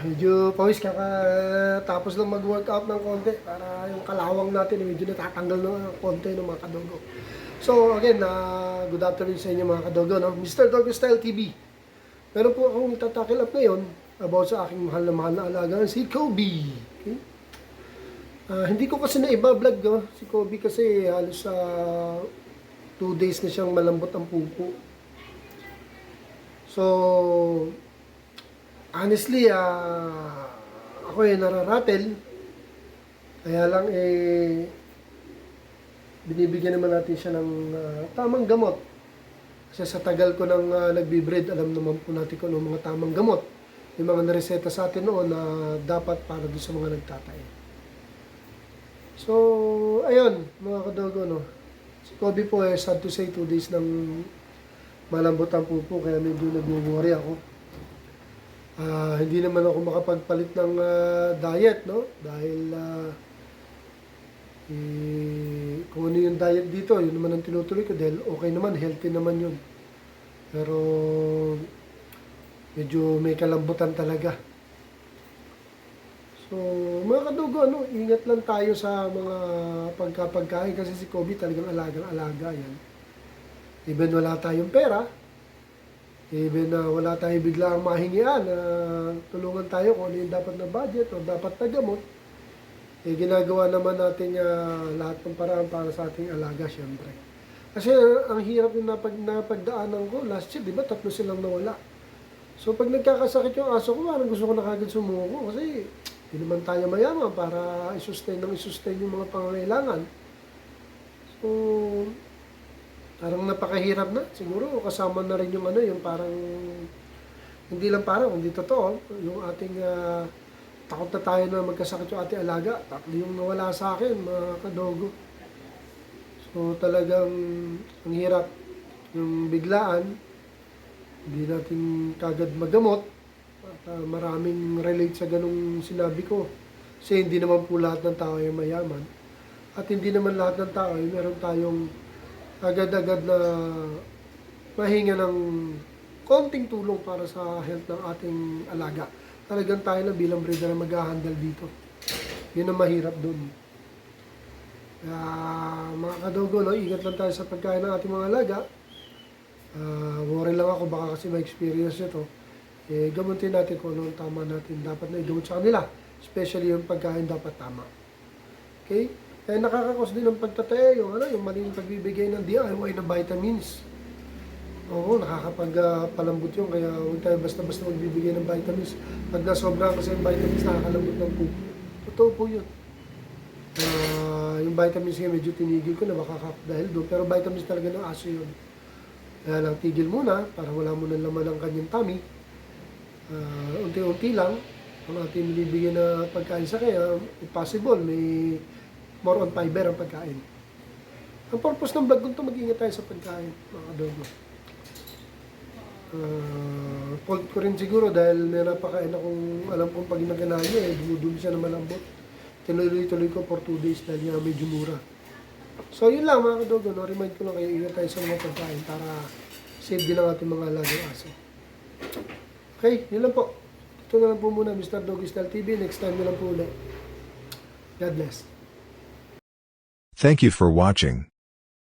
Medyo pawis tapos lang mag-workout ng konti para yung kalawang natin medyo natatanggal ng konti ng mga kadogo. So again, good afternoon sa inyo mga kadogo, no? Mr. Doggo Style TV. Meron po akong itatakil up ngayon about sa aking mahal na alaga, si Kobe. Okay? Hindi ko kasi na-iba-vlog, no? Si Kobe kasi halos 2 days na siyang malambot ang pupo. So, honestly, ako nararatel. Kaya lang binibigyan naman natin siya ng tamang gamot. Kasi sa tagal ko nang nagbe-breed, alam naman po natin kung ano mga tamang gamot. Yung mga nareseta sa atin noon na dapat para doon sa mga nagtatae. So, ayun, mga kadogo, no. Si Kobe po sad to say 2 days ng malambot ang pupo, kaya medyo nag-worry ako. Hindi naman ako makapagpalit ng diet, no? Dahil kung ano yung diet dito, yun naman ang tinutuloy ko dahil okay naman, healthy naman yun. Pero medyo may kalambutan talaga. So, mga kadugo, ingat lang tayo sa mga pagkapagkain kasi si Kobe talagang alagang-alaga yan. Even wala tayong pera, even wala tayong biglang mahingian na tulungan tayo kung ano yung dapat na budget o dapat na gamot, ginagawa naman natin lahat ng paraan para sa ating alaga, syempre. Kasi ang hirap yung napagdaanan ko last year, di ba, 3 silang nawala. So pag nagkakasakit yung aso ko, parang gusto ko na kagad sumuko kasi hindi naman tayo mayaman para i-sustain yung mga pangangailangan. So, parang napakahirap na. Siguro kasama na rin yung yung parang, hindi lang parang, hindi totoo, yung ating takot na tayo na magkasakit yung ating alaga. 3 yung nawala sa akin, mga kadogo. So talagang ang hirap. Yung biglaan, hindi natin kagad magamot. At maraming relate sa ganung sinabi ko. Kasi hindi naman po lahat ng tao ay mayaman. At hindi naman lahat ng tao ay meron tayong agad-agad na mahinga ng konting tulong para sa health ng ating alaga. Talagang tayo na bilang breeder na mag-handle dito. Yun ang mahirap dun. Mga kadogo, ingat lang tayo sa pagkain ng ating mga alaga. Worry lang ako, baka kasi may experience nito. Gamutin natin kung ano ang tama natin dapat na igamot sa kanila. Especially yung pagkain dapat tama. Okay? Kaya nakakakos din ng pagtatae, yung maling pagbibigay ng DIY na vitamins. Oo, nakakapagpalambot yun, kaya huwag tayo basta-basta magbibigay ng vitamins. Pag nasobra kasi yung vitamins, nakakalambot ng pupo. Totoo po yun. Yung vitamins nga medyo tinigil ko na baka dahil doon, pero vitamins talaga ng aso yun. Kaya lang tigil muna, para wala mo ng laman ng kanyang tummy. Unti-unti lang, ang ating binibigyan na pagkain sa kaya, if possible, may more on fiber ang pagkain. Ang purpose ng vlog ko, mag-ingat tayo sa pagkain, mga kadogo. Fault ko rin siguro dahil may napakain akong alam kong pag ginagana niya, dumudumi siya na malambot. Tinuloy-tuloy ko for 2 days dahil nga medyo mura. So yun lang mga kadogo, remind ko lang kayo, ingat tayo sa mga pagkain para save din ang ating mga alagang aso. Okay, yun lang po. Ito na lang po muna, Mr. Doggo Style TV. Next time na lang po ulit. God bless. Thank you for watching.